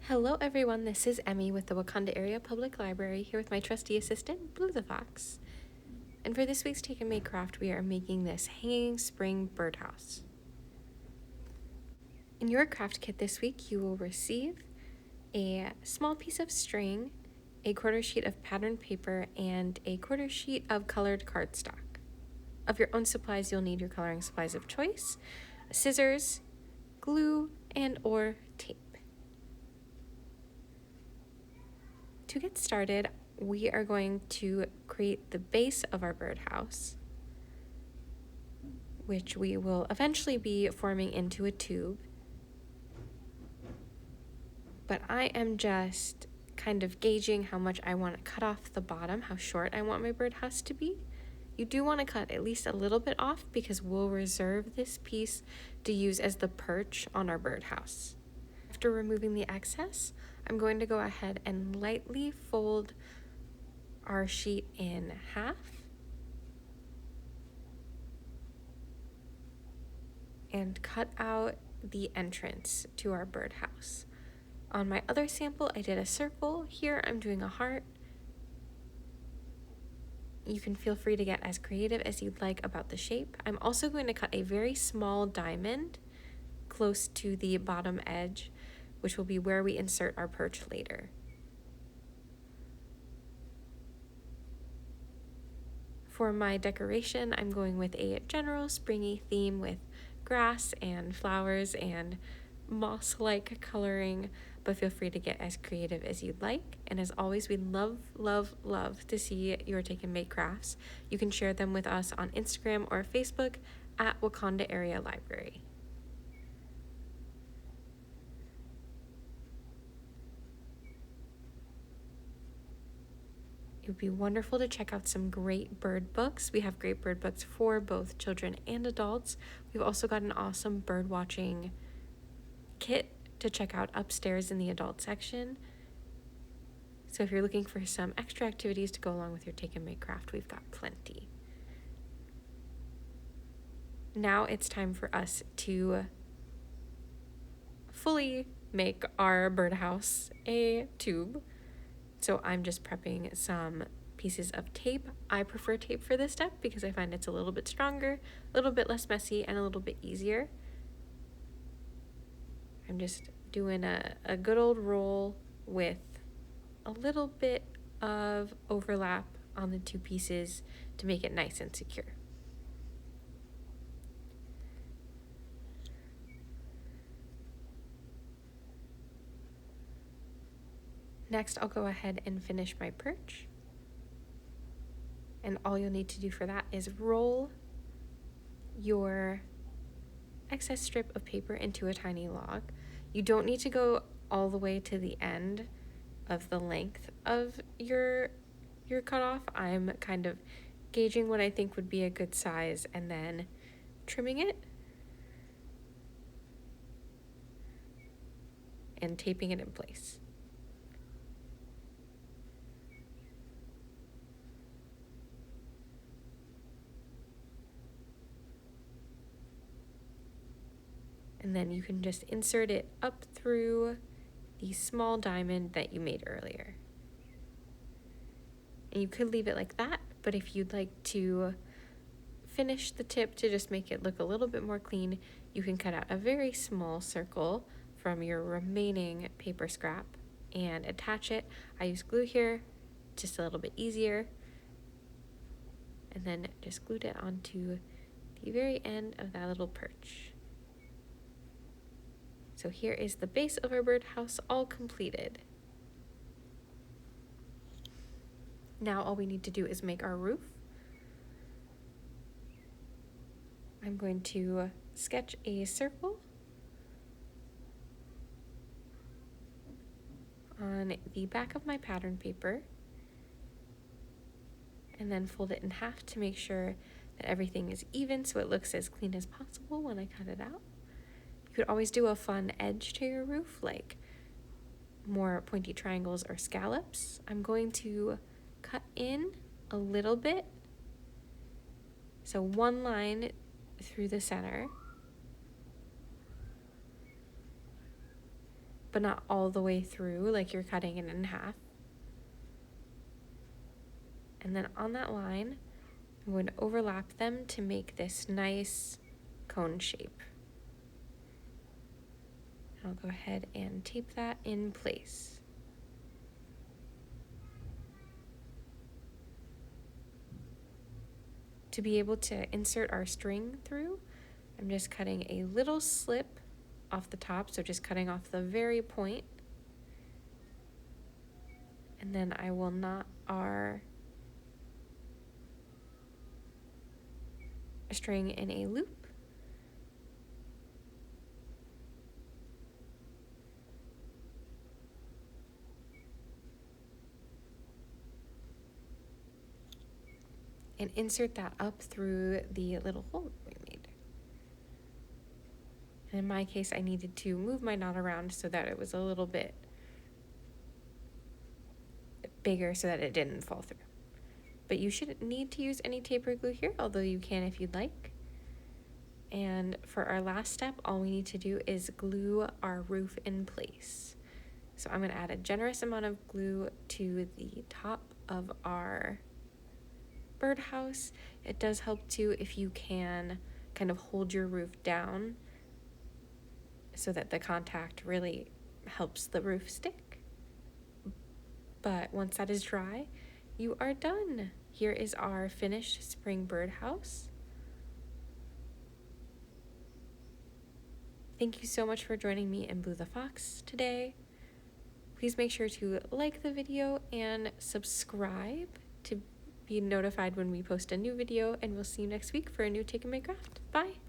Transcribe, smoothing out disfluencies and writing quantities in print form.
Hello everyone, this is Emmy with the Wakanda Area Public Library, here with my trusty assistant, Blue the Fox. And for this week's Take and Make craft, we are making this hanging spring birdhouse. In your craft kit this week, you will receive a small piece of string, a quarter sheet of patterned paper, and a quarter sheet of colored cardstock. Of your own supplies, you'll need your coloring supplies of choice, scissors, glue, and or tape. To get started, we are going to create the base of our birdhouse, which we will eventually be forming into a tube. But I am just kind of gauging how much I want to cut off the bottom, how short I want my birdhouse to be. You do want to cut at least a little bit off because we'll reserve this piece to use as the perch on our birdhouse. After removing the excess, I'm going to go ahead and lightly fold our sheet in half and cut out the entrance to our birdhouse. On my other sample, I did a circle. Here, I'm doing a heart. You can feel free to get as creative as you'd like about the shape. I'm also going to cut a very small diamond close to the bottom edge, which will be where we insert our perch later. For my decoration, I'm going with a general springy theme with grass and flowers and moss-like coloring, but feel free to get as creative as you'd like. And as always, we'd love, love, love to see your Take and Make crafts. You can share them with us on Instagram or Facebook at Wakanda Area Library. It would be wonderful to check out some great bird books. We have great bird books for both children and adults. We've also got an awesome bird watching kit to check out upstairs in the adult section. So if you're looking for some extra activities to go along with your Take and Make craft, we've got plenty. Now it's time for us to fully make our birdhouse a tube. So I'm just prepping some pieces of tape. I prefer tape for this step because I find it's a little bit stronger, a little bit less messy, and a little bit easier. I'm just doing a good old roll with a little bit of overlap on the two pieces to make it nice and secure. Next, I'll go ahead and finish my perch. And all you'll need to do for that is roll your excess strip of paper into a tiny log. You don't need to go all the way to the end of the length of your cutoff. I'm kind of gauging what I think would be a good size and then trimming it and taping it in place. And then you can just insert it up through the small diamond that you made earlier. And you could leave it like that, but if you'd like to finish the tip to just make it look a little bit more clean, you can cut out a very small circle from your remaining paper scrap and attach it. I use glue here, just a little bit easier. And then just glued it onto the very end of that little perch. So here is the base of our birdhouse all completed. Now all we need to do is make our roof. I'm going to sketch a circle on the back of my pattern paper and then fold it in half to make sure that everything is even so it looks as clean as possible when I cut it out. You could always do a fun edge to your roof, like more pointy triangles or scallops. I'm going to cut in a little bit, so one line through the center, but not all the way through, like you're cutting it in half. And then on that line, I'm going to overlap them to make this nice cone shape. I'll go ahead and tape that in place. To be able to insert our string through, I'm just cutting a little slip off the top, so just cutting off the very point. And then I will knot our string in a loop. And insert that up through the little hole we made. And in my case, I needed to move my knot around so that it was a little bit bigger so that it didn't fall through. But you shouldn't need to use any taper glue here, although you can if you'd like. And for our last step, all we need to do is glue our roof in place. So I'm going to add a generous amount of glue to the top of our birdhouse. It does help too if you can kind of hold your roof down so that the contact really helps the roof stick. But once that is dry, you are done. Here is our finished spring birdhouse. Thank you so much for joining me in Blue the Fox today. Please make sure to like the video and subscribe to be notified when we post a new video, and we'll see you next week for a new Take and Make craft. Bye!